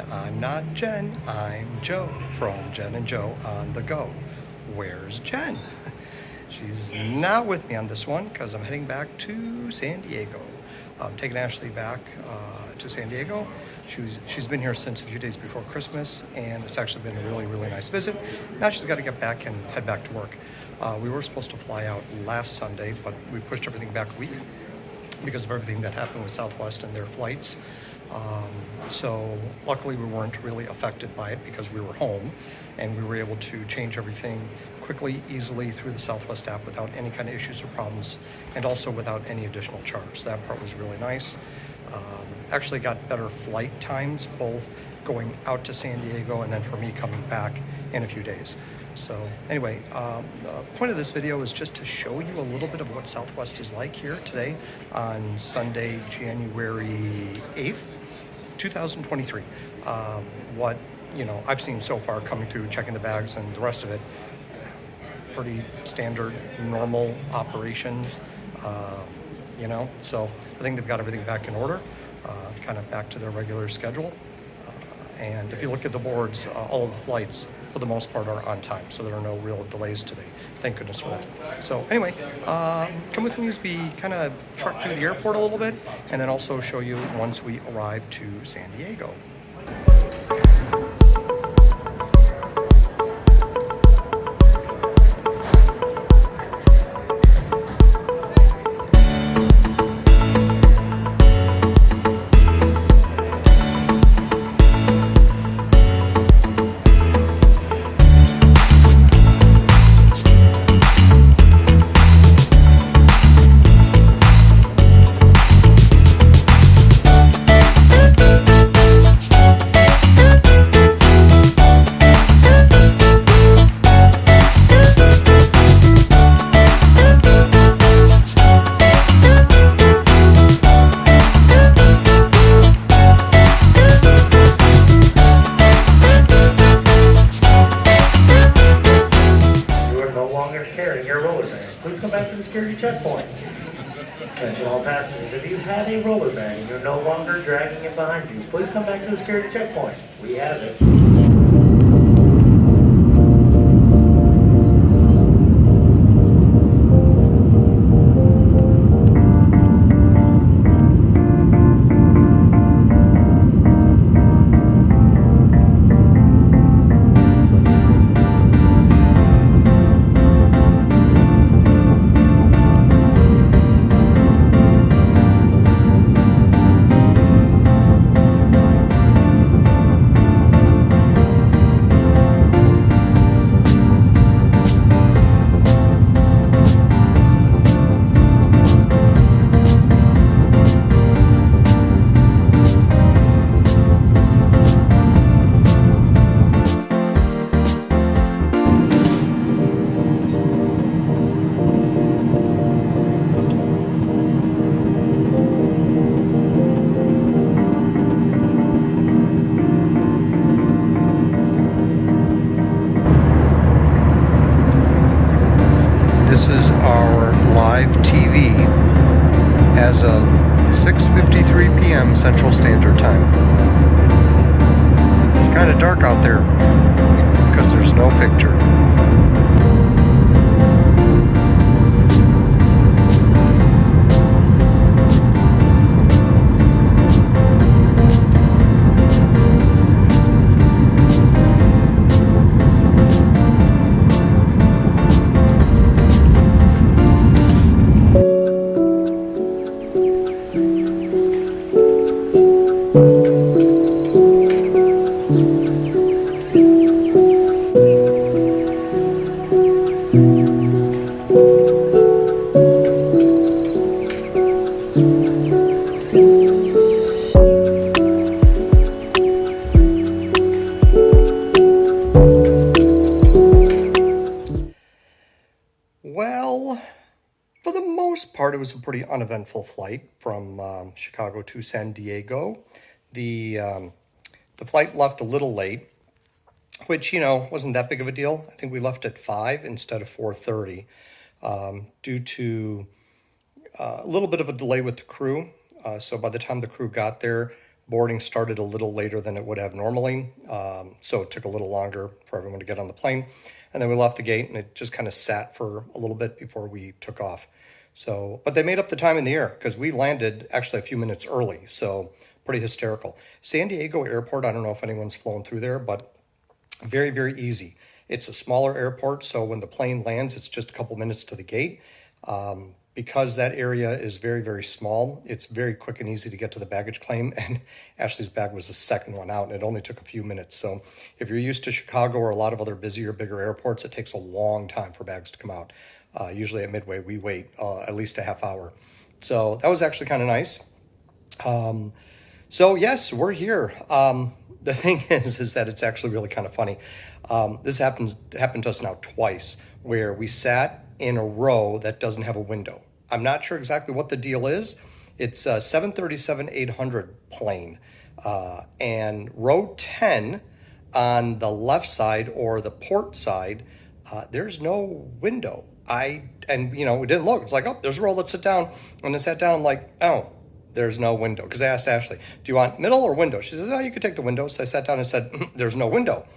Jen. I'm not Jen. I'm Joe from Jen and Joe on the Go. Where's Jen? She's not with me on this one because I'm heading back to San Diego. I'm taking Ashley back to San Diego. She's been here since a few days before Christmas, and it's actually been a really, really nice visit. Now she's got to get back and head back to work. We were supposed to fly out last Sunday, but we pushed everything back a week because of everything that happened with Southwest and their flights. So luckily we weren't really affected by it because we were home and we were able to change everything quickly, easily through the Southwest app without any kind of issues or problems, and also without any additional charge. That part was really nice. Actually got better flight times, both going out to San Diego and then for me coming back in a few days. So anyway, the point of this video is just to show you a little bit of what Southwest is like here today on Sunday, January 8th, 2023. What I've seen so far coming through, checking the bags and the rest of it, pretty standard, normal operations. So I think they've got everything back in order, kind of back to their regular schedule. And if you look at the boards, all of the flights, for the most part, are on time. So there are no real delays today. Thank goodness for that. So anyway, come with me as we kind of truck through the airport a little bit, and then also show you once we arrive to San Diego. Please come back to the security checkpoint. Attention all passengers, if you have a roller bag and you're no longer dragging it behind you, please come back to the security checkpoint. We have it. This is our live TV as of 6:53 p.m. Central Standard Time. It's kind of dark out there because there's no picture. Well, for the most part, it was a pretty uneventful flight from Chicago to San Diego. The flight left a little late, which, wasn't that big of a deal. I think we left at 5 instead of 4:30 due to a little bit of a delay with the crew. So by the time the crew got there, Boarding started a little later than it would have normally, so it took a little longer for everyone to get on the plane. And then we left the gate, and it just kind of sat for a little bit before we took off. So, but they made up the time in the air because we landed actually a few minutes early, so pretty hysterical. San Diego Airport, I don't know if anyone's flown through there, but very, very easy. It's a smaller airport, so when the plane lands, it's just a couple minutes to the gate. Because that area is very, very small, it's very quick and easy to get to the baggage claim, and Ashley's bag was the second one out, and it only took a few minutes. So if you're used to Chicago or a lot of other busier, bigger airports, it takes a long time for bags to come out. Usually at Midway, we wait at least a half hour. So that was actually kind of nice. So yes, we're here. The thing is that it's actually really kind of funny. This happened to us now twice, where we sat in a row that doesn't have a window. I'm not sure exactly what the deal is. It's a 737-800 plane, and row 10 on the left side or the port side, there's no window. We didn't look. It's like, oh, there's a row, let's sit down. When I sat down, I'm like, oh, there's no window. Because I asked Ashley, do you want middle or window? She says, oh, you could take the window. So I sat down and said, there's no window.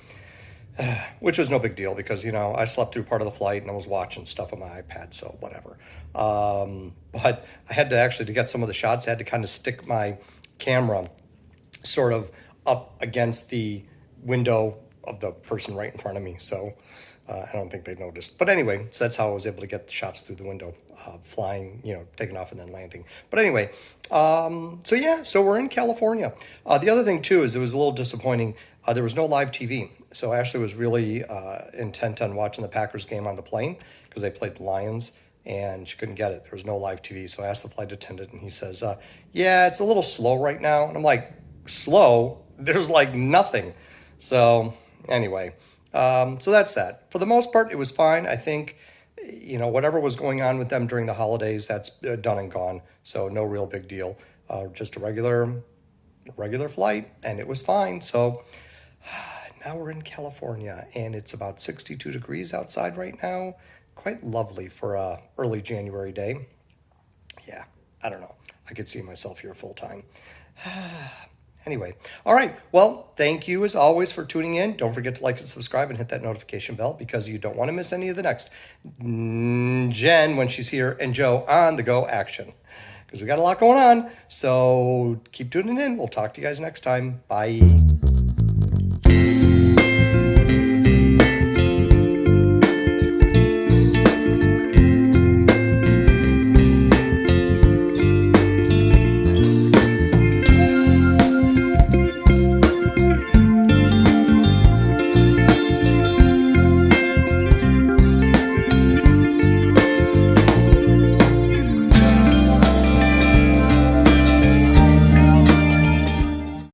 Which was no big deal because, I slept through part of the flight and I was watching stuff on my iPad, so whatever. But I had to get some of the shots, I had to kind of stick my camera sort of up against the window of the person right in front of me. So I don't think they noticed. But anyway, so that's how I was able to get the shots through the window, flying, taking off and then landing. But anyway, so we're in California. The other thing, too, is it was a little disappointing. There was no live TV. So Ashley was really intent on watching the Packers game on the plane because they played the Lions, and she couldn't get it. There was no live TV. So I asked the flight attendant, and he says, yeah, it's a little slow right now. And I'm like, slow? There's like nothing. So anyway, so that's that. For the most part, it was fine. I think, whatever was going on with them during the holidays, that's done and gone. So no real big deal. Just a regular flight, and it was fine. So now we're in California, and it's about 62 degrees outside right now. Quite lovely for a early January day. Yeah, I don't know. I could see myself here full time. Anyway, all right. Well, thank you as always for tuning in. Don't forget to like and subscribe and hit that notification bell because you don't want to miss any of the next Jen when she's here and Joe on the go action because we got a lot going on. So keep tuning in. We'll talk to you guys next time. Bye.